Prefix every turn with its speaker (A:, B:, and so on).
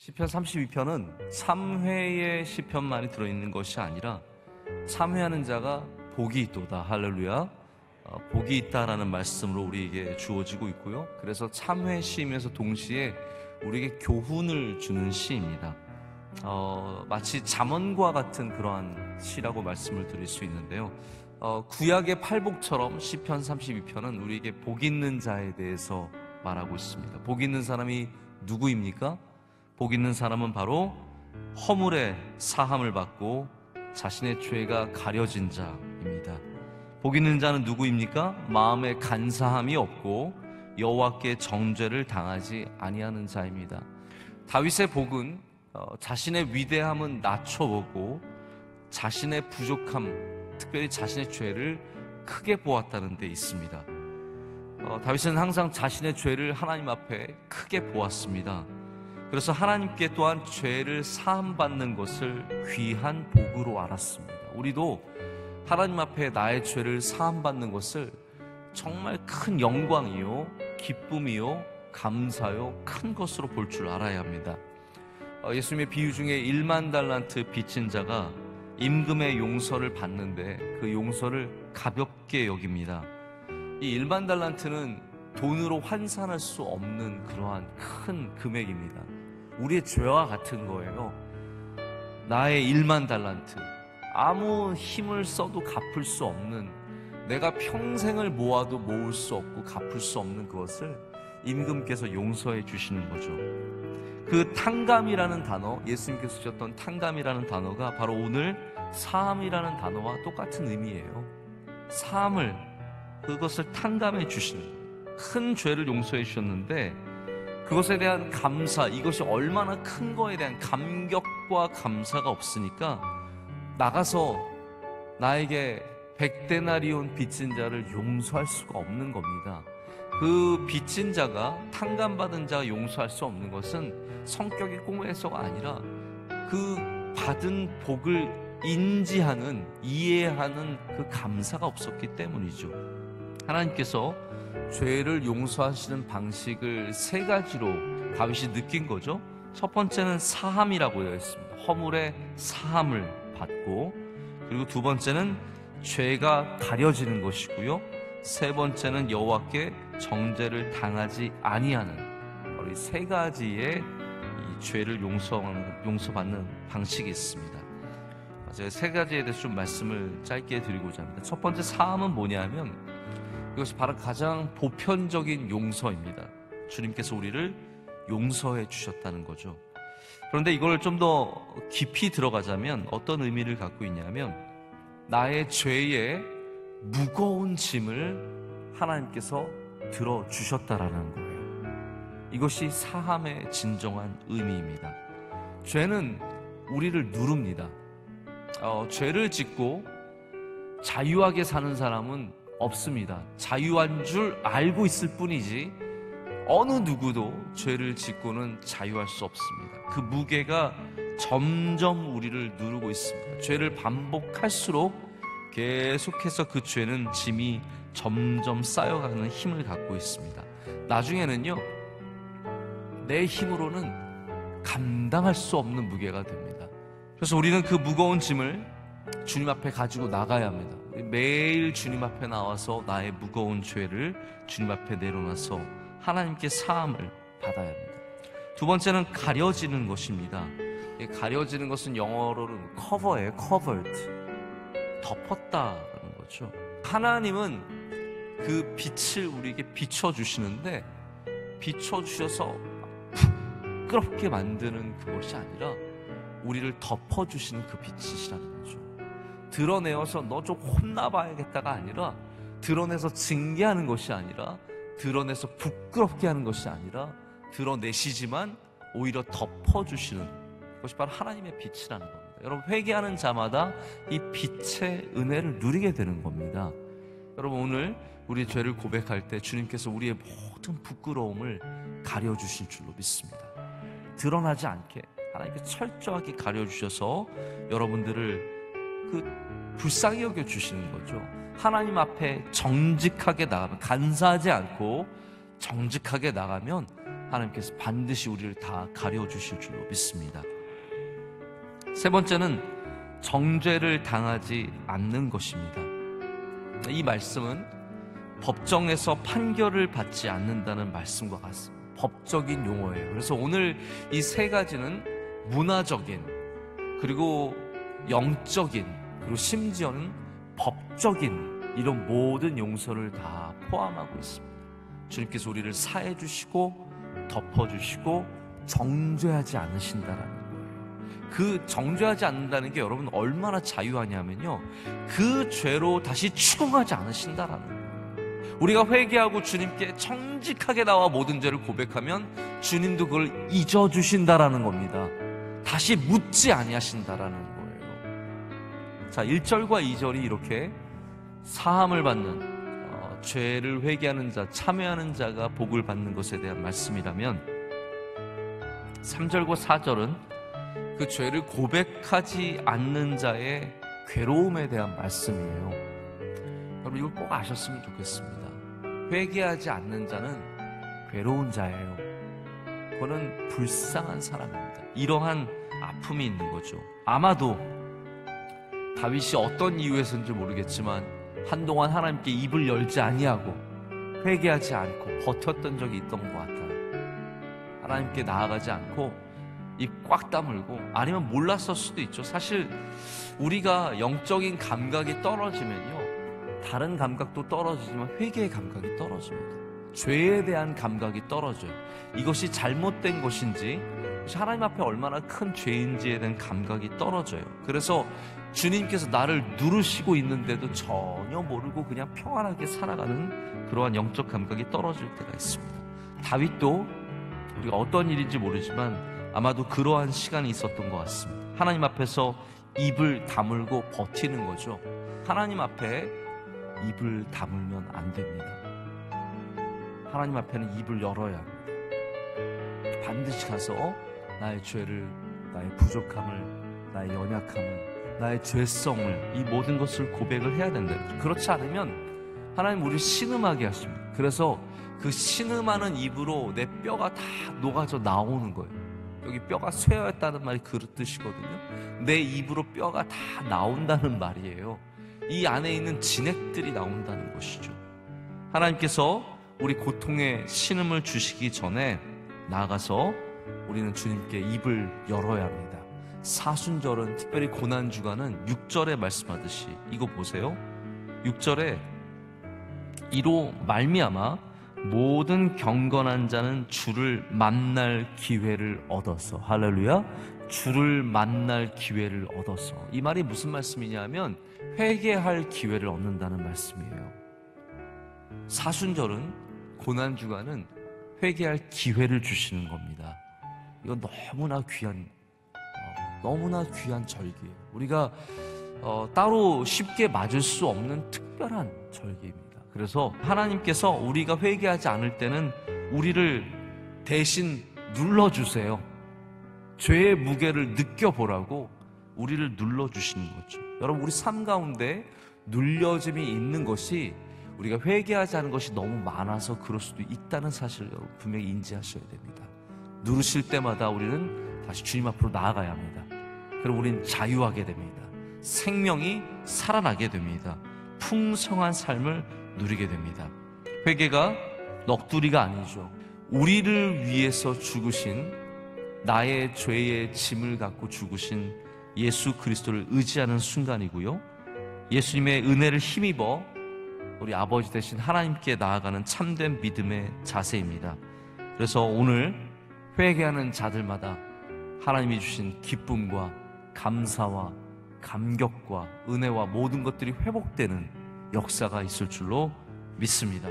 A: 시편 32편은 참회의 시편만이 들어있는 것이 아니라 참회하는 자가 복이 있도다. 할렐루야. 복이 있다라는 말씀으로 우리에게 주어지고 있고요. 그래서 참회 시이면서 동시에 우리에게 교훈을 주는 시입니다. 마치 잠언과 같은 그러한 시라고 말씀을 드릴 수 있는데요. 구약의 팔복처럼 시편 32편은 우리에게 복 있는 자에 대해서 말하고 있습니다. 복 있는 사람이 누구입니까? 복 있는 사람은 바로 허물의 사함을 받고 자신의 죄가 가려진 자입니다. 복 있는 자는 누구입니까? 마음에 간사함이 없고 여호와께 정죄를 당하지 아니하는 자입니다. 다윗의 복은 자신의 위대함은 낮춰보고 자신의 부족함, 특별히 자신의 죄를 크게 보았다는 데 있습니다. 다윗은 항상 자신의 죄를 하나님 앞에 크게 보았습니다. 그래서 하나님께 또한 죄를 사함받는 것을 귀한 복으로 알았습니다. 우리도 하나님 앞에 나의 죄를 사함받는 것을 정말 큰 영광이요, 기쁨이요, 감사요, 큰 것으로 볼 줄 알아야 합니다. 예수님의 비유 중에 1만 달란트 빚진 자가 임금의 용서를 받는데 그 용서를 가볍게 여깁니다. 이 1만 달란트는 돈으로 환산할 수 없는 그러한 큰 금액입니다. 우리의 죄와 같은 거예요. 나의 1만 달란트, 아무 힘을 써도 갚을 수 없는, 내가 평생을 모아도 모을 수 없고 갚을 수 없는 그것을 임금께서 용서해 주시는 거죠. 그 탕감이라는 단어, 예수님께서 쓰셨던 탕감이라는 단어가 바로 오늘 사함이라는 단어와 똑같은 의미예요. 사함을, 그것을 탕감해 주시는 거예요. 큰 죄를 용서해 주셨는데 그것에 대한 감사, 이것이 얼마나 큰 거에 대한 감격과 감사가 없으니까 나가서 나에게 100데나리온 빚진 자를 용서할 수가 없는 겁니다. 그 빚진 자가, 탕감받은 자가 용서할 수 없는 것은 성격이 꽁해서가 아니라 그 받은 복을 인지하는, 이해하는 그 감사가 없었기 때문이죠. 하나님께서 죄를 용서하시는 방식을 세 가지로 다윗이 느낀 거죠. 첫 번째는 사함이라고 되어 있습니다. 허물의 사함을 받고, 그리고 두 번째는 죄가 가려지는 것이고요. 세 번째는 여호와께 정죄를 당하지 아니하는, 바로 이 세 가지의 이 죄를 용서받는 방식이 있습니다. 제가 세 가지에 대해서 좀 말씀을 짧게 드리고자 합니다. 첫 번째 사함은 뭐냐면 이것이 바로 가장 보편적인 용서입니다. 주님께서 우리를 용서해 주셨다는 거죠. 그런데 이걸 좀 더 깊이 들어가자면 어떤 의미를 갖고 있냐면 나의 죄의 무거운 짐을 하나님께서 들어주셨다라는 거예요. 이것이 사함의 진정한 의미입니다. 죄는 우리를 누릅니다. 죄를 짓고 자유하게 사는 사람은 없습니다. 자유한 줄 알고 있을 뿐이지 어느 누구도 죄를 짓고는 자유할 수 없습니다. 그 무게가 점점 우리를 누르고 있습니다. 죄를 반복할수록 계속해서 그 죄는 짐이 점점 쌓여가는 힘을 갖고 있습니다. 나중에는요, 내 힘으로는 감당할 수 없는 무게가 됩니다. 그래서 우리는 그 무거운 짐을 주님 앞에 가지고 나가야 합니다. 매일 주님 앞에 나와서 나의 무거운 죄를 주님 앞에 내려놔서 하나님께 사함을 받아야 합니다. 두 번째는 가려지는 것입니다. 가려지는 것은 영어로는 cover예요. covered, 덮었다라는 거죠. 하나님은 그 빛을 우리에게 비춰주시는데 비춰주셔서 부끄럽게 만드는 그것이 아니라 우리를 덮어주시는 그 빛이시라는 거죠. 드러내어서 너 좀 혼나봐야겠다가 아니라, 드러내서 징계하는 것이 아니라, 드러내서 부끄럽게 하는 것이 아니라 드러내시지만 오히려 덮어주시는 것이 바로 하나님의 빛이라는 겁니다. 여러분, 회개하는 자마다 이 빛의 은혜를 누리게 되는 겁니다. 여러분, 오늘 우리의 죄를 고백할 때 주님께서 우리의 모든 부끄러움을 가려주실 줄로 믿습니다. 드러나지 않게 하나님께 철저하게 가려주셔서 여러분들을 불쌍히 여겨주시는 거죠. 하나님 앞에 정직하게 나가면, 간사하지 않고 정직하게 나가면 하나님께서 반드시 우리를 다 가려주실 줄로 믿습니다. 세 번째는 정죄를 당하지 않는 것입니다. 이 말씀은 법정에서 판결을 받지 않는다는 말씀과 같습니다. 법적인 용어예요. 그래서 오늘 이 세 가지는 문화적인, 그리고 영적인, 그리고 심지어는 법적인 이런 모든 용서를 다 포함하고 있습니다. 주님께서 우리를 사해 주시고 덮어주시고 정죄하지 않으신다라는 거예요. 그 정죄하지 않는다는 게 여러분 얼마나 자유하냐면요, 그 죄로 다시 추궁하지 않으신다라는 거예요. 우리가 회개하고 주님께 정직하게 나와 모든 죄를 고백하면 주님도 그걸 잊어주신다라는 겁니다. 다시 묻지 아니하신다라는 거예요. 자, 1절과 2절이 이렇게 사함을 받는 죄를 회개하는 자, 참회하는 자가 복을 받는 것에 대한 말씀이라면 3절과 4절은 그 죄를 고백하지 않는 자의 괴로움에 대한 말씀이에요. 여러분 이걸 꼭 아셨으면 좋겠습니다. 회개하지 않는 자는 괴로운 자예요. 그거는 불쌍한 사람입니다. 이러한 아픔이 있는 거죠. 아마도 다윗이 어떤 이유에서인지 모르겠지만 한동안 하나님께 입을 열지 아니하고 회개하지 않고 버텼던 적이 있던 것 같아요. 하나님께 나아가지 않고 입 꽉 다물고, 아니면 몰랐을 수도 있죠. 사실 우리가 영적인 감각이 떨어지면요, 다른 감각도 떨어지지만 회개의 감각이 떨어집니다. 죄에 대한 감각이 떨어져요. 이것이 잘못된 것인지, 하나님 앞에 얼마나 큰 죄인지에 대한 감각이 떨어져요. 그래서 주님께서 나를 누르시고 있는데도 전혀 모르고 그냥 평안하게 살아가는 그러한 영적 감각이 떨어질 때가 있습니다. 다윗도 우리가 어떤 일인지 모르지만 아마도 그러한 시간이 있었던 것 같습니다. 하나님 앞에서 입을 다물고 버티는 거죠. 하나님 앞에 입을 다물면 안 됩니다. 하나님 앞에는 입을 열어야 합니다. 반드시 가서 나의 죄를, 나의 부족함을, 나의 연약함을, 나의 죄성을, 이 모든 것을 고백을 해야 된다. 그렇지 않으면 하나님 우리를 신음하게 하십니다. 그래서 그 신음하는 입으로 내 뼈가 다 녹아져 나오는 거예요. 여기 뼈가 쇠하였다는 말이 그 뜻이거든요. 내 입으로 뼈가 다 나온다는 말이에요. 이 안에 있는 진액들이 나온다는 것이죠. 하나님께서 우리 고통의 신음을 주시기 전에 나아가서 우리는 주님께 입을 열어야 합니다. 사순절은, 특별히 고난주간은 6절에 말씀하듯이 이거 보세요. 6절에 이로 말미암아 모든 경건한 자는 주를 만날 기회를 얻어서, 할렐루야, 주를 만날 기회를 얻어서. 이 말이 무슨 말씀이냐면 회개할 기회를 얻는다는 말씀이에요. 사순절은, 고난주간은 회개할 기회를 주시는 겁니다. 이건 너무나 귀한 절기예요. 우리가 따로 쉽게 맞을 수 없는 특별한 절기입니다. 그래서 하나님께서 우리가 회개하지 않을 때는 우리를 대신 눌러주세요. 죄의 무게를 느껴보라고 우리를 눌러주시는 거죠. 여러분, 우리 삶 가운데 눌려짐이 있는 것이 우리가 회개하지 않은 것이 너무 많아서 그럴 수도 있다는 사실을 여러분 분명히 인지하셔야 됩니다. 누르실 때마다 우리는 다시 주님 앞으로 나아가야 합니다. 그럼 우리는 자유하게 됩니다. 생명이 살아나게 됩니다. 풍성한 삶을 누리게 됩니다. 회개가 넋두리가 아니죠. 우리를 위해서 죽으신, 나의 죄의 짐을 갖고 죽으신 예수 그리스도를 의지하는 순간이고요, 예수님의 은혜를 힘입어 우리 아버지 되신 하나님께 나아가는 참된 믿음의 자세입니다. 그래서 오늘 회개하는 자들마다 하나님이 주신 기쁨과 감사와 감격과 은혜와 모든 것들이 회복되는 역사가 있을 줄로 믿습니다.